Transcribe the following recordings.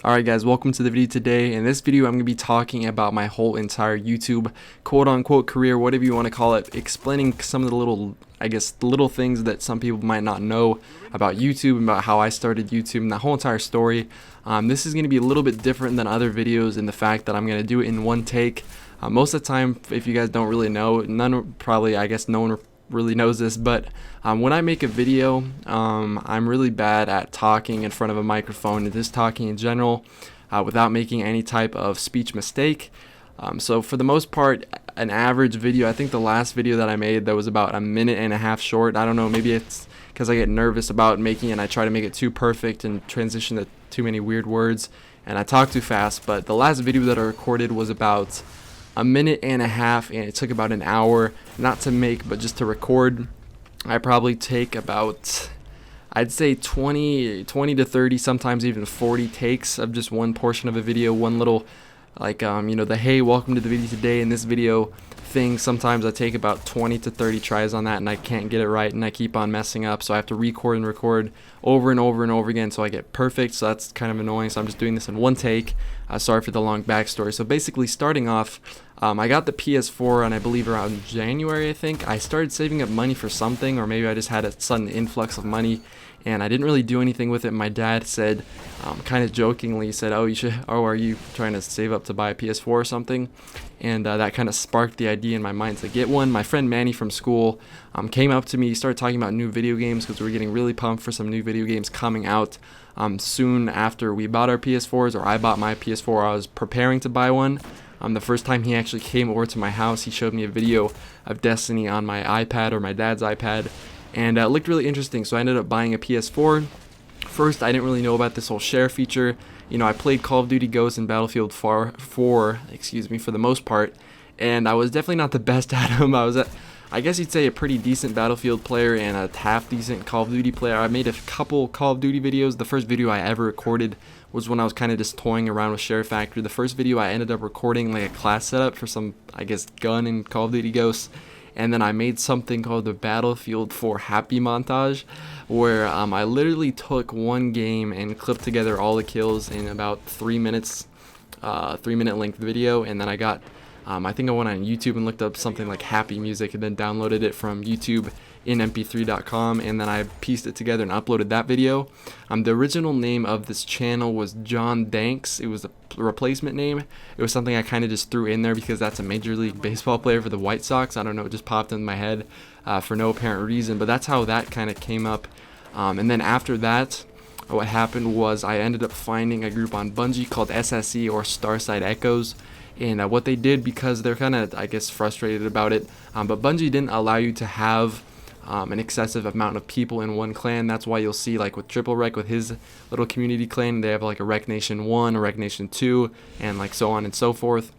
Alright guys, welcome to the video today. In this video I'm going to be talking about my whole entire YouTube quote-unquote career, whatever you want to call it, explaining some of the little things that some people might not know about YouTube, about how I started YouTube and that whole entire story. This is going to be a little bit different than other videos in the fact that I'm going to do it in one take. Most of the time, if you guys don't really know, no one really knows this, but when I make a video, I'm really bad at talking in front of a microphone and just talking in general without making any type of speech mistake. So for the most part, an average video, I think the last video that I made that was about a minute and a half short, I don't know, maybe it's because I get nervous about making it and I try to make it too perfect and transition to too many weird words and I talk too fast, but the last video that I recorded was about a minute and a half and it took about an hour, not to make but just to record. I probably take about, I'd say 20 to 30, sometimes even 40 takes of just one portion of a video, one little the hey, welcome to the video today in this video thing. Sometimes I take about 20 to 30 tries on that and I can't get it right and I keep on messing up, so I have to record and record over and over and over again so I get perfect. So that's kind of annoying, so I'm just doing this in one take. Sorry for the long backstory. So basically, starting off, I got the PS4 and I believe around January, I think. I started saving up money for something, or maybe I just had a sudden influx of money and I didn't really do anything with it. My dad said, kind of jokingly, said, are you trying to save up to buy a PS4 or something? And that kind of sparked the idea in my mind to get one. My friend Manny from school came up to me, started talking about new video games because we were getting really pumped for some new video games coming out soon after we bought our PS4s, or I bought my PS4. I was preparing to buy one. The first time he actually came over to my house, he showed me a video of Destiny on my iPad, or my dad's iPad, and it looked really interesting, so I ended up buying a PS4. First, I didn't really know about this whole share feature. You know, I played Call of Duty Ghosts and Battlefield 4, for the most part, and I was definitely not the best at them. I guess you'd say a pretty decent Battlefield player and a half decent Call of Duty player. I made a couple Call of Duty videos. The first video I ever recorded was when I was kind of just toying around with Share Factory. The first video I ended up recording like a class setup for some, gun in Call of Duty Ghosts. And then I made something called the Battlefield 4 Happy Montage, where I literally took one game and clipped together all the kills in about 3 minutes, 3-minute length video. And then I think I went on YouTube and looked up something like happy music and then downloaded it from YouTube in mp3.com, and then I pieced it together and uploaded that video. The original name of this channel was John Danks. It was a replacement name. It was something I kind of just threw in there because that's a Major League Baseball player for the White Sox. I don't know, it just popped in my head for no apparent reason, but that's how that kind of came up. And then after that, what happened was I ended up finding a group on Bungie called SSE, or Starside Echoes. And what they did, because they're kind of, frustrated about it, but Bungie didn't allow you to have an excessive amount of people in one clan. That's why you'll see, like with Triple Rec, with his little community clan, they have like a Rec Nation 1, a Rec Nation 2, and like so on and so forth.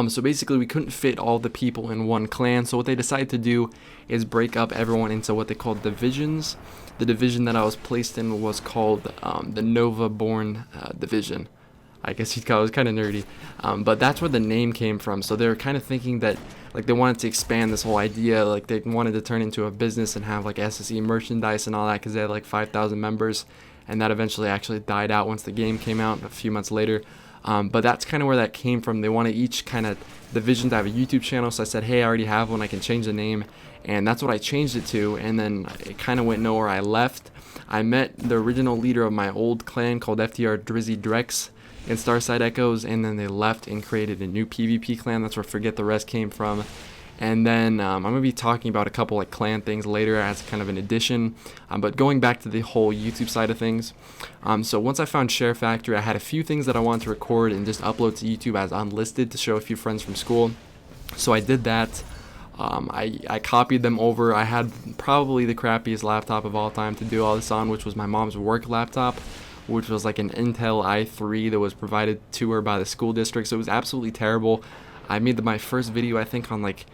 So basically we couldn't fit all the people in one clan, so what they decided to do is break up everyone into what they called divisions. The division that I was placed in was called the Nova Born Division. I guess you'd call it. It was kind of nerdy, but that's where the name came from. So they were kind of thinking that they wanted to expand this whole idea, they wanted to turn into a business and have SSE merchandise and all that, because they had 5,000 members, and that eventually actually died out once the game came out a few months later. But that's kind of where that came from. They wanted each kind of division to have a YouTube channel, so I said, hey, I already have one, I can change the name, and that's what I changed it to. And then it kind of went nowhere. I left. I met the original leader of my old clan called FTR Drizzy Drex in Starside Echoes, and then they left and created a new PvP clan. That's where Forget the Rest came from. And then I'm going to be talking about a couple clan things later as kind of an addition, but going back to the whole YouTube side of things, so once I found Share Factory, I had a few things that I wanted to record and just upload to YouTube as unlisted to show a few friends from school. So I did that. I copied them over. I had probably the crappiest laptop of all time to do all this on, which was my mom's work laptop, which was an Intel i3 that was provided to her by the school district. So it was absolutely terrible. I made my first video, I think, on it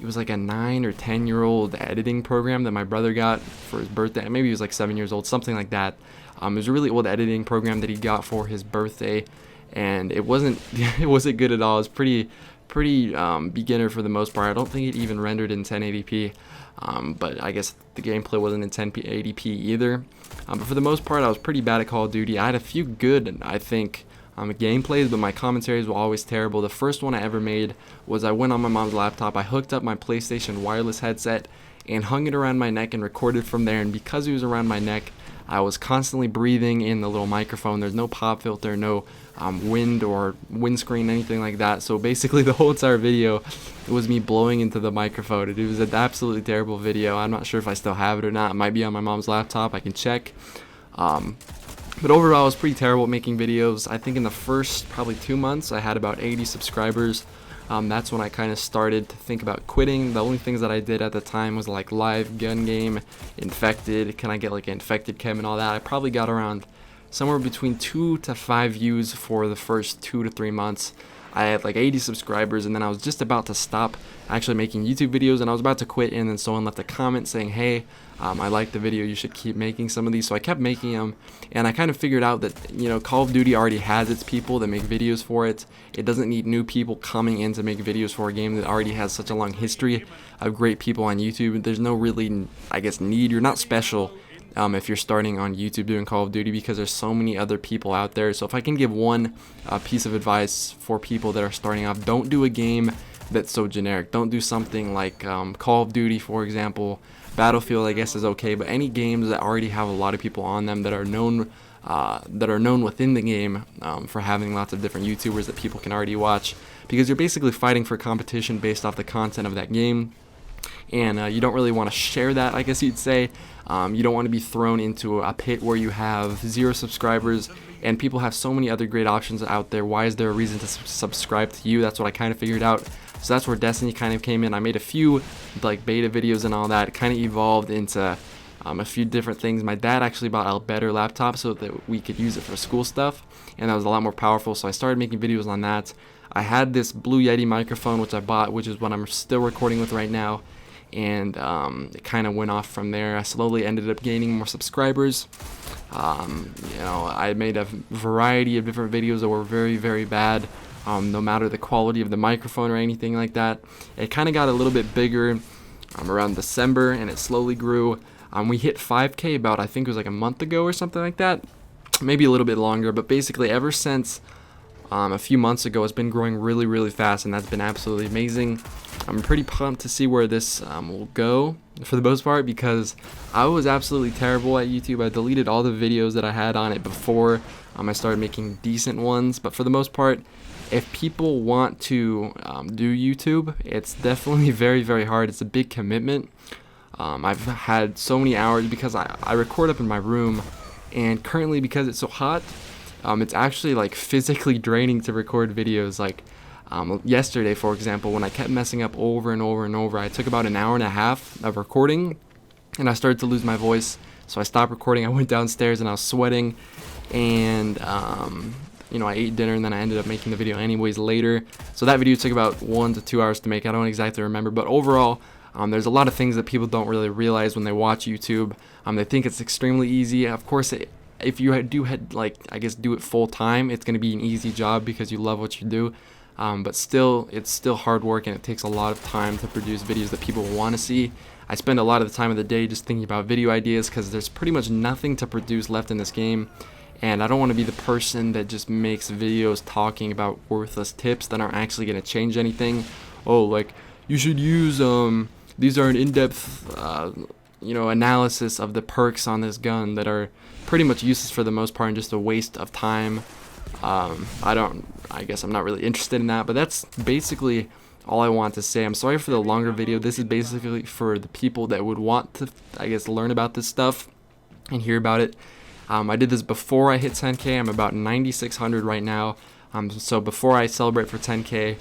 was a 9 or 10-year-old editing program that my brother got for his birthday. Maybe he was 7 years old, something like that. It was a really old editing program that he got for his birthday, and it wasn't good at all. It was pretty beginner for the most part. I don't think it even rendered in 1080p. But I guess the gameplay wasn't in 1080p either. But for the most part, I was pretty bad at Call of Duty. I had a few good, I think, gameplays, but my commentaries were always terrible. The first one I ever made was I went on my mom's laptop, I hooked up my PlayStation wireless headset and hung it around my neck and recorded from there, and because it was around my neck, I was constantly breathing in the little microphone. There's no pop filter, no wind or windscreen, anything like that. So basically the whole entire video was me blowing into the microphone. It was an absolutely terrible video. I'm not sure if I still have it or not. It might be on my mom's laptop. I can check. But overall, I was pretty terrible at making videos. I think in the first probably 2 months, I had about 80 subscribers. That's when I kind of started to think about quitting. The only things that I did at the time was like live gun game, infected, can I get like an infected chem and all that. I probably got around somewhere between 2 to 5 views for the first 2 to 3 months. I had like 80 subscribers, and then I was just about to stop actually making YouTube videos, and I was about to quit, and then someone left a comment saying, hey, I like the video, you should keep making some of these. So I kept making them, and I kind of figured out that, you know, Call of Duty already has its people that make videos for it. It doesn't need new people coming in to make videos for a game that already has such a long history of great people on YouTube. There's no really, I guess, need. You're not special if you're starting on YouTube doing Call of Duty, because there's so many other people out there. So if I can give one piece of advice for people that are starting off, don't do a game that's so generic. Don't do something like Call of Duty, for example. Battlefield, I guess, is okay, but any games that already have a lot of people on them that are known within the game for having lots of different YouTubers that people can already watch, because you're basically fighting for competition based off the content of that game. And you don't really want to share that, I guess you'd say. You don't want to be thrown into a pit where you have 0 subscribers and people have so many other great options out there. Why is there a reason to subscribe to you? That's what I kind of figured out. So that's where Destiny kind of came in. I made a few like beta videos and all that. It kind of evolved into a few different things. My dad actually bought a better laptop so that we could use it for school stuff, and that was a lot more powerful. So I started making videos on that. I had this Blue Yeti microphone which I bought, which is what I'm still recording with right now. And it kind of went off from there. I slowly ended up gaining more subscribers. You know, I made a variety of different videos that were very, very bad, no matter the quality of the microphone or anything like that. It kind of got a little bit bigger around December, and it slowly grew. We hit 5K about, I think it was like a month ago or something like that, maybe a little bit longer, but basically ever since a few months ago, it's been growing really, really fast, and that's been absolutely amazing. I'm pretty pumped to see where this will go for the most part, because I was absolutely terrible at YouTube. I deleted all the videos that I had on it before I started making decent ones, but for the most part, if people want to do YouTube, it's definitely very, very hard. It's a big commitment. I've had so many hours because I record up in my room, and currently because it's so hot, it's actually like physically draining to record videos. Like yesterday, for example, when I kept messing up over and over and over, I took about an hour and a half of recording, and I started to lose my voice, so I stopped recording. I went downstairs and I was sweating, and you know, I ate dinner, and then I ended up making the video anyways later. So that video took about 1 to 2 hours to make. I don't exactly remember, but overall, there's a lot of things that people don't really realize when they watch YouTube. They think it's extremely easy. Of course, if you do do it full time, it's going to be an easy job because you love what you do. But still, it's still hard work, and it takes a lot of time to produce videos that people want to see. I spend a lot of the time of the day just thinking about video ideas, because there's pretty much nothing to produce left in this game. And I don't want to be the person that just makes videos talking about worthless tips that aren't actually going to change anything. Oh, like, you should use, these are an in-depth, analysis of the perks on this gun that are pretty much useless for the most part and just a waste of time. I guess I'm not really interested in that, but that's basically all I want to say. I'm sorry for the longer video. This is basically for the people that would want to, I guess, learn about this stuff and hear about it. I did this before I hit 10K. I'm about 9,600 right now. So before I celebrate for 10K,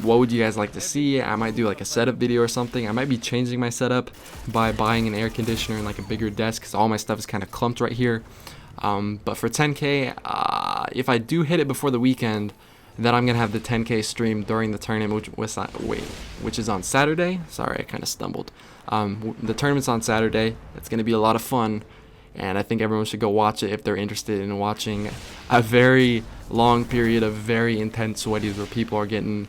what would you guys like to see? I might do like a setup video or something. I might be changing my setup by buying an air conditioner and like a bigger desk, because all my stuff is kind of clumped right here. But for 10K, if I do hit it before the weekend, then I'm gonna have the 10K stream during the tournament, which is on Saturday. Sorry, I kind of stumbled. The tournament's on Saturday. It's gonna be a lot of fun, and I think everyone should go watch it if they're interested in watching a very long period of very intense sweaties where people are getting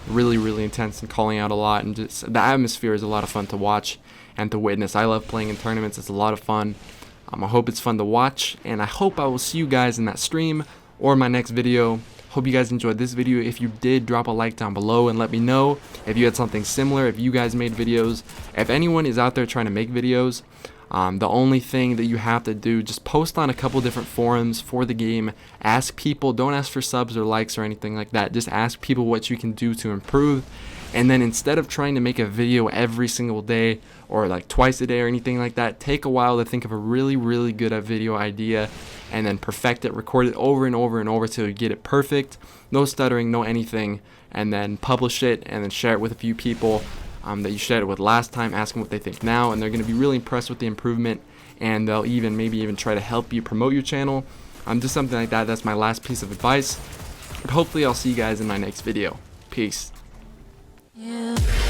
really, really intense and calling out a lot, and just the atmosphere is a lot of fun to watch and to witness. I love playing in tournaments. It's a lot of fun. I hope it's fun to watch, and I hope I will see you guys in that stream. or my next video. Hope you guys enjoyed this video. If you did, drop a like down below and let me know if you had something similar, if you guys made videos. If anyone is out there trying to make videos, the only thing that you have to do, just post on a couple different forums for the game. Ask people, don't ask for subs or likes or anything like that. Just ask people what you can do to improve. And then instead of trying to make a video every single day or like twice a day or anything like that, take a while to think of a really good video idea and then perfect it, record it over and over and over till you get it perfect, no stuttering, no anything, and then publish it and then share it with a few people that you shared it with last time. Ask them what they think now, and they're going to be really impressed with the improvement, and they'll maybe even try to help you promote your channel. Just something like that. That's my last piece of advice. But hopefully I'll see you guys in my next video. Peace. Yeah.